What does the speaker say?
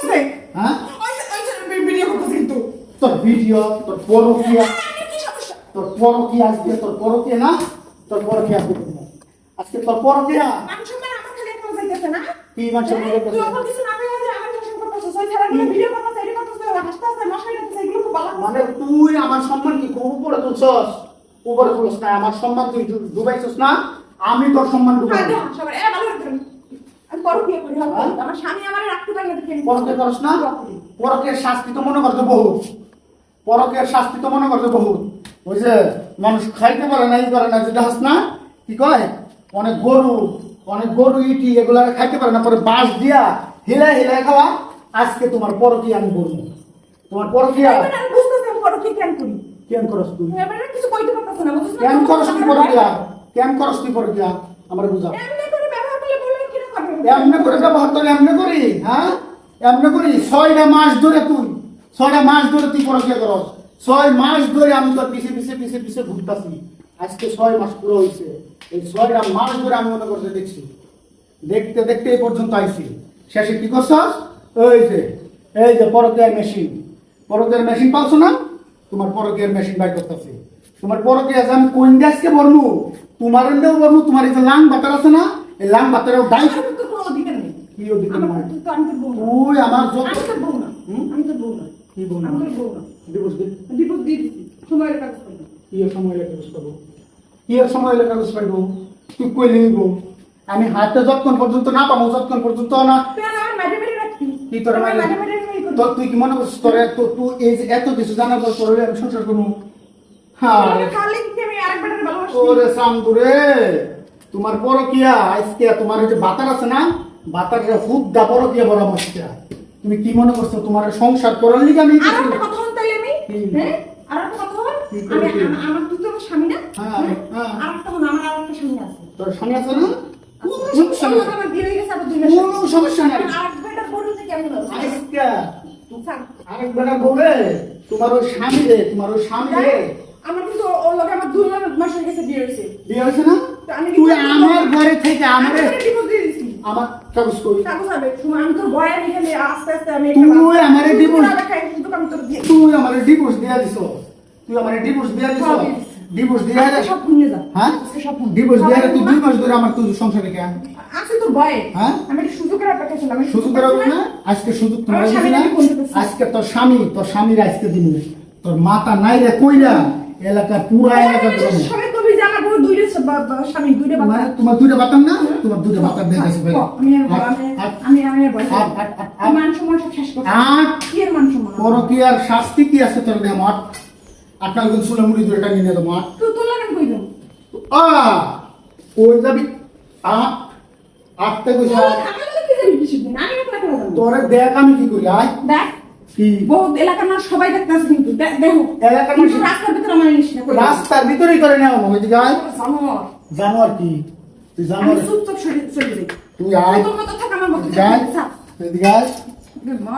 করতেছে হ্যাঁ ওই ভিডিও করতেছে কিন্তু তোর ভিডিও তোর পরকিয়া কি সমস্যা তোর পরকিয়া আজকে তোর পরকিয়া না তোর পরকিয়া আজকে তোর পরকিয়া মানুষ মানে আমার খালি একটা যাইতেছে না কি মানুষ তুই ওপর কিছু না বলে যে আমার শাসন করতেছ ওই ছেলেগুলো ভিডিও করতেছে এডি করতেছে হাসতেছে মশাই করতেছে এগুলো খুব ভালো মানে তুই আমার সম্মান কি খুব উপরে তুলছস উপরে তুলছ না আমার সম্মান তুই ডুবাইছস না আমি তোর সম্মান ডুবাই হ্যাঁ সবাই ভালো করে আমি পরকিয়া করি আমার স্বামী আমারে রাখতে পারে না দেখে পরকিয়া করছ না পরকের শাস্তি তো মনে করতে বহুত পরকের শাস্তি তো মনে করতে বহুত ওই যে মানুষ খাইতে পারে না ই করে না যেটা হাস না কি কয় অনেক গরু ইটি এগুলা খাইতে পারে না পরে বাঁশ দিয়া হিলাই হিলাই খাওয়া আজকে তোমার পরকিয়া আমি বলবো তোমার পরকিয়া আমি বুঝতেছি আমি পরকিয়া কেন করি কেন করস তুই এবারে কিছু কইতে পারতাছ না বুঝছিস কেন করস তুই পরকিয়া কেন করস তুই পরকিয়া আমার বুঝা এমনি করে ব্যবহার করলে বললেন কি না করবে এমনি করে ব্যবহার করে এমনি করি হ্যাঁ এমনি করি 6টা মাস ধরে তুই পরকিয়া করস 6 মাস ধরে আমি তোর পিছে ঘুরতাছি আজকে 6 মাস পুরো হইছে এই 6টা মাস ধরে আমি মনে করতে দেখছি দেখতে দেখতে এই পর্যন্ত আইছি শেষে কি করছস এই যে পরকিয়ার মেশিন পাচ্ছ না তোমার পরকিয়ার মেশিন বাই করতেছি তোমার পরকিয়া আমি কোন দেশকে বলবো তোমার এন্ডেও বলবো তোমার এই যে লাং বাতার আছে না এই লাং বাতারেও ডাই আমি তো কোনো অধিকার নেই কি অধিকার নাই তুই তো আমি তো বউ না তুই আমার যত আমি তো বউ না আমি তো বউ না কি বল না আমি তো বউ না দিবস দিন ডিভোর্স দিয়ে দিছি সময়ের কাজ করবো কি এর সময় লাগে কাগজ পাবো কি এর সময় লাগে কাগজ পাইবো তুই কই লিখবো আমি হাতে যতক্ষণ পর্যন্ত না পাবো ততক্ষণ পর্যন্ত না তুই আমার মাঝে রাখবি কি তোর মাঝে তোর তুই কি মনে করছিস তোর তুই এই যে এত কিছু জানার পর তোর আমি সংসার করবো হ্যাঁ খালি কি আমি আরেকবার ভালোবাসি ওরে সামগুরে তোমার পরকিয়া আজকে তোমার এই যে বাতার আছে না বাতারটা খুব দা পরকিয়া বড় মস্তা তুমি কি মনে করছো তোমার সংসার করার লিগে আমি আর একটা কথা বলতে আমি হ্যাঁ আর একটা কথা বল আমি আমার তুই তো আমার স্বামী না হ্যাঁ আর একটা হলো আমার আরেকটা স্বামী আছে তোর স্বামী আছে না কোনো সমস্যা নেই আমার বিয়ে হয়ে গেছে আবার 2 মাস কোনো সমস্যা নাই আরেকবার বলতে যে কেমন হবে আজকে আরেকবার বলে তোমার ওই স্বামী রে আমার কিন্তু ওর লগে আমার 2 মাস হয়ে গেছে বিয়ে হয়েছে বিয়ে হয়েছে না আমি তুই আমার ঘরে থেকে আমারে ডিভোর্স দিয়ে দিছি আমার কাগজ কই কাগজ হবে সময় আমি তোর বয়ার এখানে আস্তে আস্তে আমি তুই আমারে ডিভোর্স কিন্তু আমি তোর দিয়ে তুই আমারে ডিভোর্স দিয়া দিছ ডিভোর্স দিয়া সব ভুলে যা হ্যাঁ সব ডিভোর্স দিয়া তুই 2 মাস ধরে আমার তুই সংসারে কেন আছে তোর ভয়ে হ্যাঁ আমি একটা সুযোগের অপেক্ষা ছিলাম আমি সুযোগ করব না আজকে সুযোগ তোমার দিছি না আজকে তোর স্বামীর আজকে দিন তোর মাথা নাই রে কইরা এলাকা পুরা এলাকা গরম সবাই তো বিজে আমার বউ দুইটা স্বামী দুইটা বাচ্চা তোমার দুইটা বাতাম না তোমার দুইটা বাতাম দেখাইছে ভাই আমি মান সম্মান সব শেষ করছি কি এর মান সম্মান পরকিয়ার শাস্তি কি আছে তোর দেহ মাঠ আপনার কোন সুলে মুড়ি দুইটা নিয়ে দাও মাঠ তুই তোলা কেন কই দাও ওই যাবি আটতে কইছা তোরে দেখ আমি কি করি আয় দেখ কি বহুত এলাকার মানুষ সবাই দেখতেছে কিন্তু দেখো এলাকার মানুষ রাস্তার ভিতরে আমার নিস না রাস্তার ভিতরেই করে নেওয়া ওই দিকে আয় জানোয়ার কি তুই আমি জানোয়ার চুপচাপ চলে যাই তুই আয় তোর মতো থাক আমার মতো যাই থাক এদিকে আয় মা